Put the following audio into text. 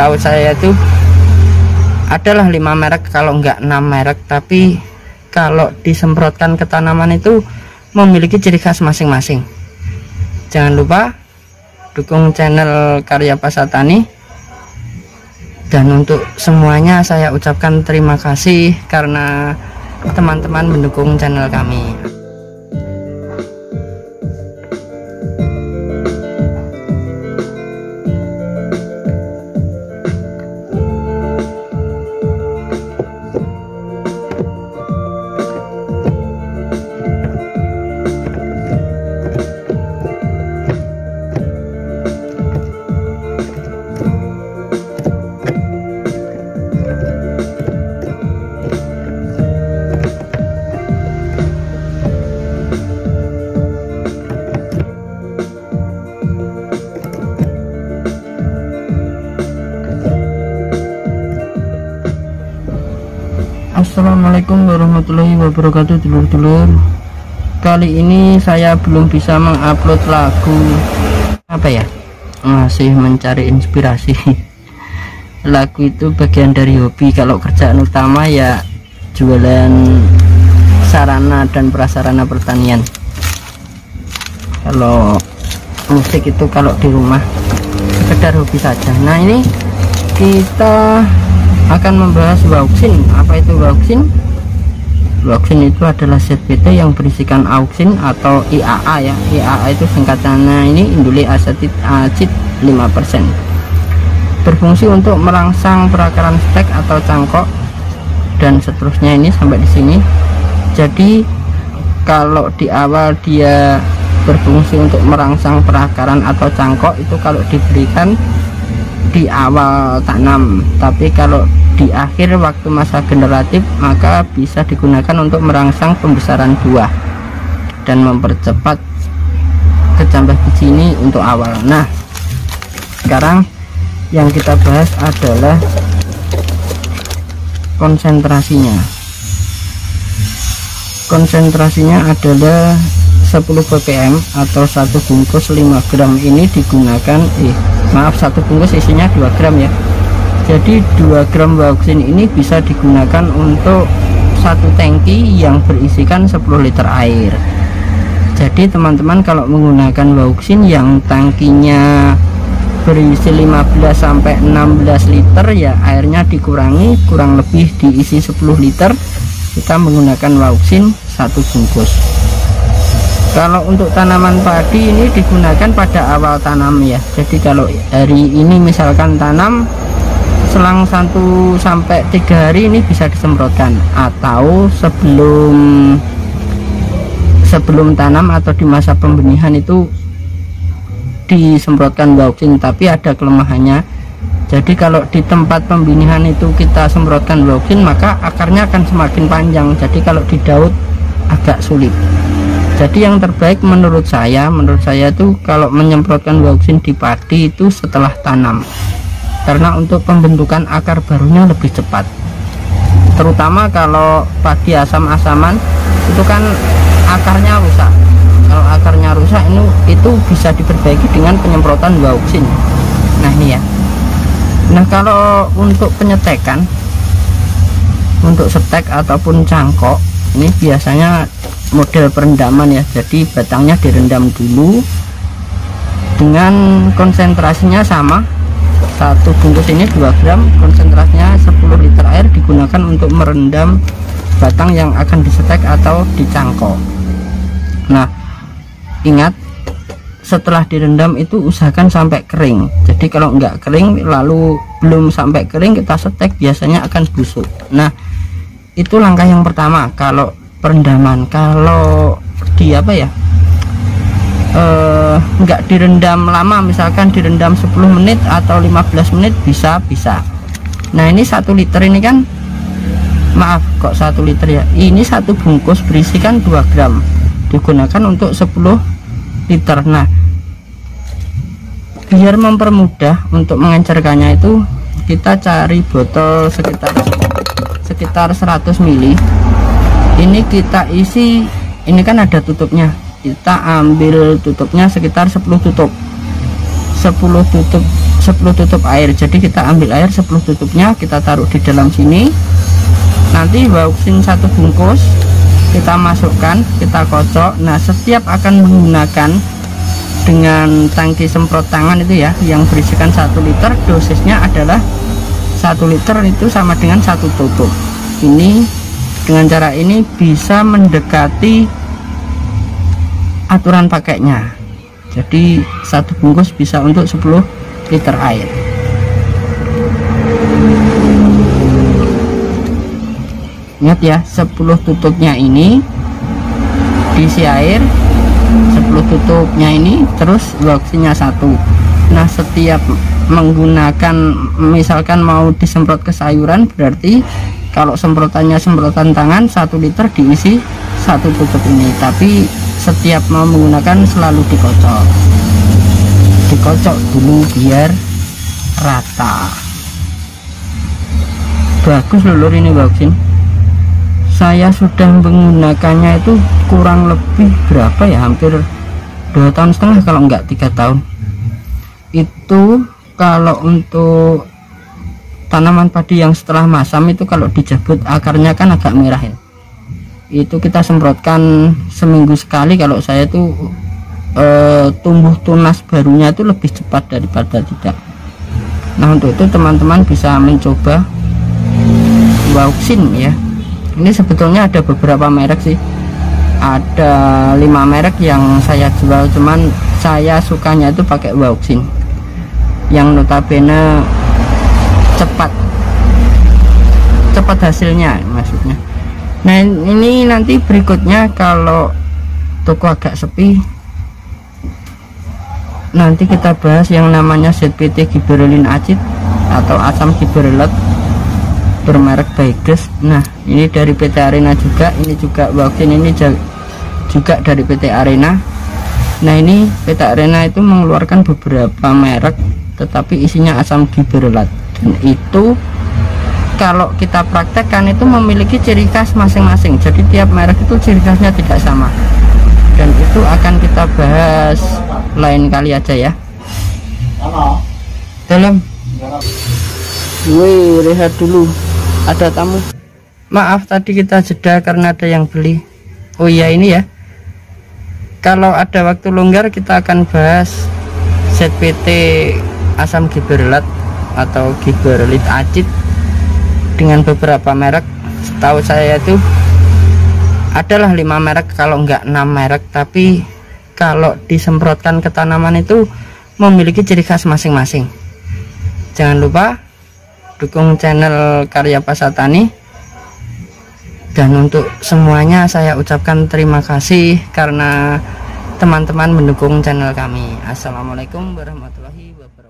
setahu saya itu adalah 5 merek kalau enggak 6 merek, tapi kalau disemprotkan ke tanaman itu memiliki ciri khas masing-masing. Jangan lupa dukung channel Karya Pasatani, dan untuk semuanya saya ucapkan terima kasih karena teman-teman mendukung channel kami. Assalamualaikum warahmatullahi wabarakatuh, dulur-dulur. Kali ini saya belum bisa mengupload lagu, masih mencari inspirasi. Lagu itu bagian dari hobi. Kalau kerjaan utama ya jualan sarana dan prasarana pertanian. Kalau musik itu kalau di rumah sekedar hobi saja. Nah, ini kita akan membahas Wauxin. Apa itu Wauxin? Wauxin itu adalah zat BT yang berisikan auksin atau IAA ya. IAA itu singkatannya ini indole asetik acid 5%. Berfungsi untuk merangsang perakaran stek atau cangkok dan seterusnya, ini sampai di sini. Jadi kalau di awal dia berfungsi untuk merangsang perakaran atau cangkok itu kalau diberikan di awal tanam, tapi kalau di akhir waktu masa generatif maka bisa digunakan untuk merangsang pembesaran buah dan mempercepat kecambah biji ini untuk awal. Nah, sekarang yang kita bahas adalah konsentrasinya. Konsentrasinya adalah 10 ppm atau 1 bungkus 5 gram. Ini digunakan satu bungkus isinya 2 gram ya. Jadi 2 gram Wauxin ini bisa digunakan untuk satu tangki yang berisikan 10 liter air. Jadi teman-teman kalau menggunakan Wauxin yang tangkinya berisi 15 sampai 16 liter ya, airnya dikurangi, kurang lebih diisi 10 liter. Kita menggunakan Wauxin 1 bungkus. Kalau untuk tanaman padi ini digunakan pada awal tanam ya. Jadi kalau hari ini misalkan tanam, selang 1 sampai 3 hari ini bisa disemprotkan, atau sebelum tanam atau di masa pembenihan itu disemprotkan Wauxin. Tapi ada kelemahannya. Jadi kalau di tempat pembenihan itu kita semprotkan Wauxin, maka akarnya akan semakin panjang. Jadi kalau di daud agak sulit. Jadi yang terbaik menurut saya tuh kalau menyemprotkan Wauxin di padi itu setelah tanam, karena untuk pembentukan akar barunya lebih cepat. Terutama kalau padi asam-asaman itu kan akarnya rusak. Kalau akarnya rusak itu bisa diperbaiki dengan penyemprotan Wauxin. Nah ini ya. Nah kalau untuk penyetekan, untuk setek ataupun cangkok, ini biasanya model perendaman ya. Jadi batangnya direndam dulu dengan konsentrasinya sama. 1 bungkus ini 2 gram, konsentrasinya 10 liter air digunakan untuk merendam batang yang akan disetek atau dicangkok. Nah, ingat setelah direndam itu usahakan sampai kering. Jadi kalau enggak kering lalu belum sampai kering kita setek, biasanya akan busuk. Nah, itu langkah yang pertama kalau perendaman. Kalau di enggak direndam lama, misalkan direndam 10 menit atau 15 menit bisa. Nah ini 1 liter ini kan, maaf kok 1 liter ya, ini 1 bungkus berisikan 2 gram digunakan untuk 10 liter. Nah biar mempermudah untuk mengencerkannya itu kita cari botol sekitar 100 ml. Ini kita isi, ini kan ada tutupnya, kita ambil tutupnya sekitar 10 tutup 10 tutup air. Jadi kita ambil air 10 tutupnya, kita taruh di dalam sini. Nanti bauksin 1 bungkus kita masukkan, kita kocok. Nah, setiap akan menggunakan dengan tangki semprot tangan itu ya, yang berisikan 1 liter, dosisnya adalah 1 liter itu sama dengan 1 tutup. Ini dengan cara ini bisa mendekati aturan pakainya. Jadi 1 bungkus bisa untuk 10 liter air. Ingat ya, 10 tutupnya ini diisi air, 10 tutupnya ini terus bauksinnya 1. Nah, setiap menggunakan, misalkan mau disemprot ke sayuran, berarti kalau semprotannya semprotan tangan 1 liter diisi 1 tutup ini. Tapi setiap mau menggunakan selalu dikocok dulu biar rata. Bagus lulur ini bauksin. Saya sudah menggunakannya itu kurang lebih berapa ya, hampir 2,5 tahun kalau enggak 3 tahun. Itu kalau untuk tanaman padi yang setelah masam itu kalau dijabut akarnya kan agak merah ya, itu kita semprotkan seminggu sekali. Kalau saya itu tumbuh tunas barunya itu lebih cepat daripada tidak. Nah, untuk itu teman-teman bisa mencoba bauksin ya. Ini sebetulnya ada beberapa merek sih, ada 5 merek yang saya jual, cuman saya sukanya itu pakai bauksin yang notabene cepat hasilnya maksudnya. Nah, ini nanti berikutnya kalau toko agak sepi, nanti kita bahas yang namanya ZPT Gibberellin acid atau asam gibberellat bermerek Baiges. Nah, ini dari PT Arena juga, ini juga bauksin ini juga dari PT Arena. Nah, ini PT Arena itu mengeluarkan beberapa merek tetapi isinya asam gibberellat, dan itu kalau kita praktekkan itu memiliki ciri khas masing-masing. Jadi tiap merek itu ciri khasnya tidak sama, dan itu akan kita bahas lain kali aja ya. Dalam wih, lihat dulu, ada tamu. Maaf tadi kita jeda karena ada yang beli. Oh iya, ini ya, kalau ada waktu longgar kita akan bahas ZPT asam gibberellat atau gibberellit acid dengan beberapa merek. Setahu saya itu adalah 5 merek kalau enggak 6 merek, tapi kalau disemprotkan ke tanaman itu memiliki ciri khas masing-masing. Jangan lupa dukung channel Karya Pasatani, dan untuk semuanya saya ucapkan terima kasih karena teman-teman mendukung channel kami. Assalamualaikum warahmatullahi wabarakatuh.